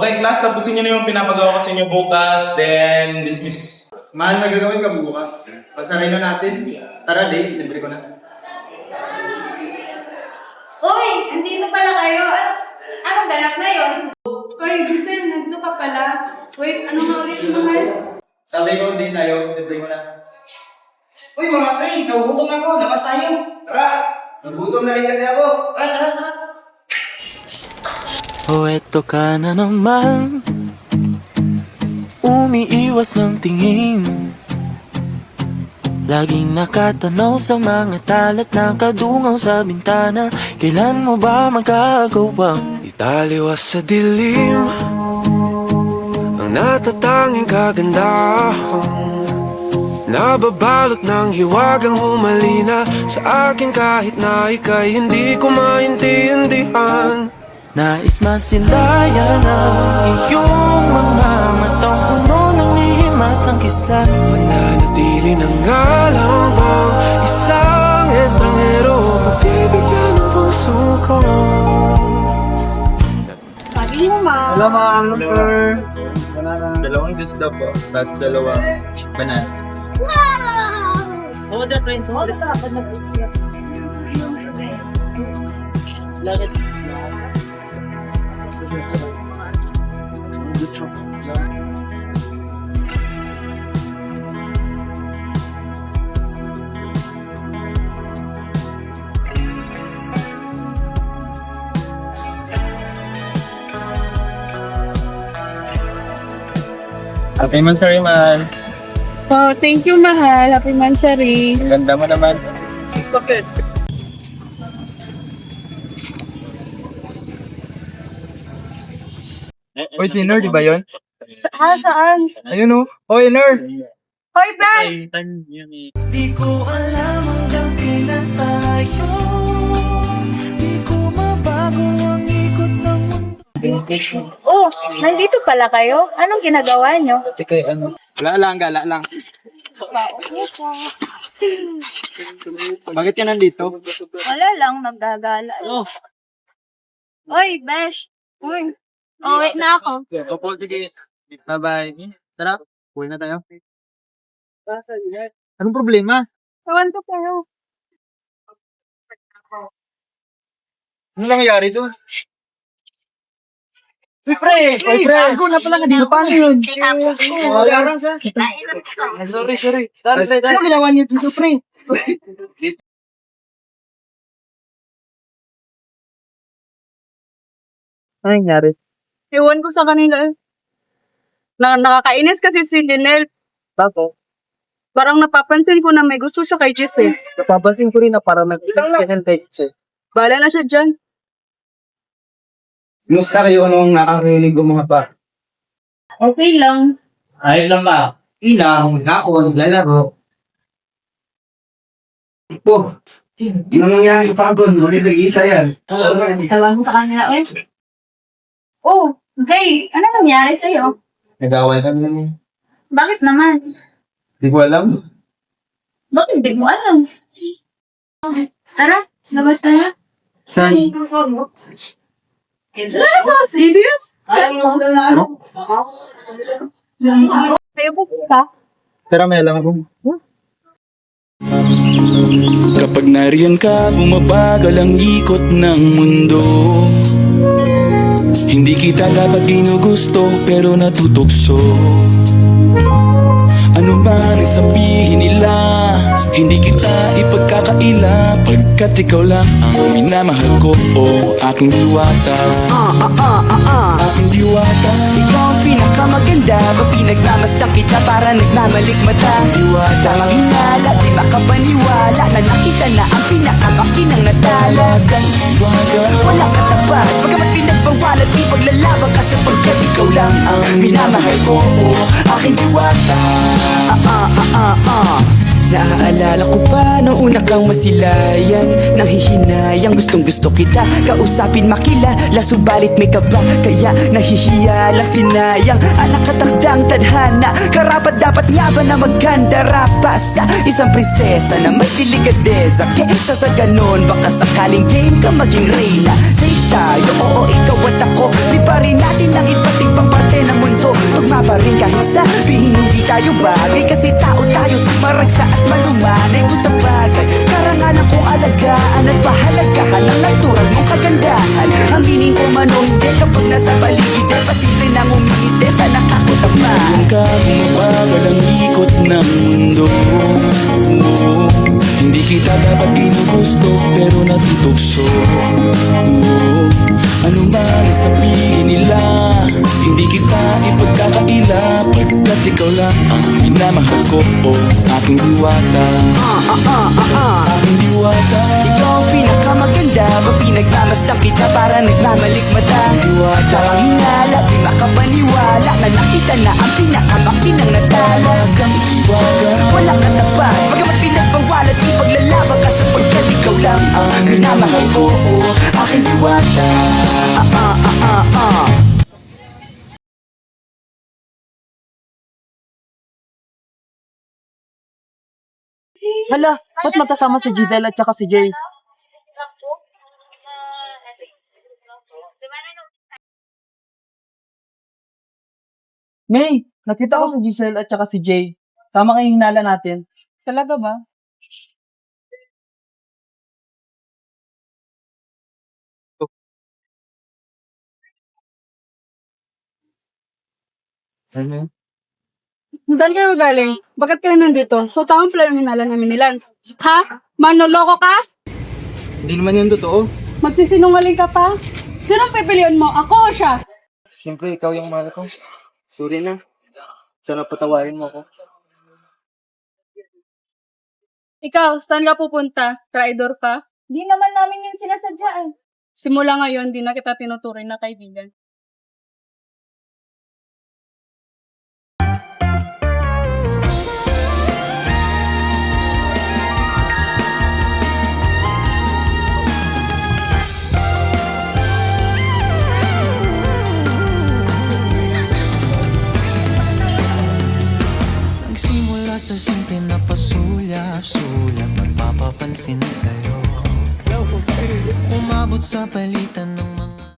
Okay, class, tapusin nyo na yung pinapagawa ko sa inyo bukas, then dismiss. Mahal, may gagawin ka bukas. Pasaray na natin. Tara, date. Libre ko na. Uy, andito pala kayo. Anong ganap ngayon? Uy, Giselle, nandito ka pala. Wait, ano nga ulit yung mahal? Sabi ko, date tayo. Libre ko na. Uy mga pre, nagugutom ako. Labas tayo. Tara. Nagugutom na rin kasi ako. Tara. O eto ka na naman, umiiwas ng tingin, laging nakatanaw sa mga talat na kadungaw sa bintana. Kailan mo ba magagawang italiwas sa dilim ang natatanging kagandahan, nababalot ng hiwagang humalina sa akin kahit na ika'y hindi ko maintindihan. Nais masilayan ang iyong mga matang puno ng lihim at ng kislat, mananatili ng galang ang isang estranghero, pagbibigyan ng puso ko. Sabi mo, ma. Hello, ma'am. Sir. Dalawang gusto po, tapos dalawang banana. Wow! Order, friends, order. Lagay. Happy Mansari, man. Oh, thank you, mahal. Happy Mansari. Ang ganda mo naman. Bakit? Uy, si Ner, di ba yun? Saan? Ayun, oh. Hoy, Ner. Hoy, Ben! Di ko alam hanggang kailan tayo, di ko mabago ang ikot ng mundo. Oh, nandito pala kayo. Anong ginagawa nyo? Wala lang, gala lang. Bakit ka nandito? Wala lang, nagdagala. Uy, Besh. Uy. Oh, wait na ako. Opo, sige. Bye-bye. Tara, uwi na tayo. Anong problema? Ewan ko kayo. Ano nangyayari doon? Uy pre, ako na pala dito. Paano yun? Wala sa. Sorry. Ano ginawa niyo dito pre? Ano nangyari? Ewan ko sa kanila eh. Nakakainis kasi si Janelle. Bakit? Parang napapansin ko na may gusto siya kay Jess eh. Napapansin ko rin na parang nag-intense. Bahala na siya dyan. Kumusta kayo? Anong nakarinig ko mga pa? Okay lang. Ayun lang ba? Ilang, laon, lalaro. Po, ano nangyari pagod? Ulit nag-isa yan. Tawag mo sa kanila, uy. Oh, hey, ano nangyari sa'yo? Nag-away kami lang. Bakit naman? Hindi ko alam. Bakit hindi mo alam? Tara, labas tayo. Saan? Serious? Tayo po ka? Tara, may alam ako. Kapag nariyan ka, bumabagal ang ikot ng mundo. Hindi kita dapat ginugusto, pero natutukso. Ano man ang sabihin nila, hindi kita ipagkakaila, pagkat ikaw lang ang minamahal ko, o aking diwata. Aking diwata. Ikaw ang pinakamaganda, pag pinagmamasdan kita para nagmamalikmata. Diwata. Tamang hinala, di makapaniwala na nakita na ang pinakamakinang natala. Walang katapat, pagkamat pinagbawalan, ipaglalaban ka sapagkat ikaw lang ang minamahal ko, o aking diwata. Naaalala ko pa nung una kang masilayan, nang hihinayang gustong gusto kita kausapin, makilala, subalit may kaba, kaya nahihiya lang, sinayang ang nakatakdang tadhana. Karapat dapat nga ba na magkandara pa sa isang prinsesa na mas delikadeza, kesa sa ganon baka sakaling game ka maging reyna. Date tayo, oo ikaw at ako, liparin natin ang iba't ibang tayo bagay Kasi tao tayo sumaragsa at malumanay Kung sa bagay, karangalan kong alagaan At pahalagahan ang natural mong kagandahan Aminin ko man o hindi kapag nasa paligid Pasimple nang umiti sa nakakutama Kung ka bumabagal ang ikot ng mundo Hindi kita dapat ginugusto pero natutokso Ano man ang sabihin nila Hindi kita ipagkakaila Pagkat ikaw lang ang minamahal ko aking diwata Aking diwata Ikaw ang pinakamaganda Pag pinagmamasdan kita para nagmamalikmata Diwata Hinala, di makapaniwala Na nakita na ang pinakamakinang natala Kang diwata Walang katapat Pagamat pinagbawalat ipaglalaban ka Sapagkat ikaw lang ang minamahal ko aking diwata Hala, ba't magkasama si Giselle at saka si Jay? May, nakita ko si Giselle at saka si Jay. Tama kayong hinala natin. Talaga ba? Saan kayo galing? Bakit kayo nandito? So, tamang plano hinala namin ni Lance. Ha? Manoloko ka? Hindi naman yun totoo. Magsisinungaling ka pa? Sinong pipiliin mo? Ako o siya? Siyempre, ikaw yung mahal ko. Sorry na. Sana patawarin mo ako. Ikaw, saan ka pupunta? Traidor ka? Di naman namin yung sinasadyaan. Simula ngayon, di na kita tinuturing na kaibigan. Nagsimula sa simple na pasulyap-sulyap Magpapapansin sa'yo Umabot sa palitan ng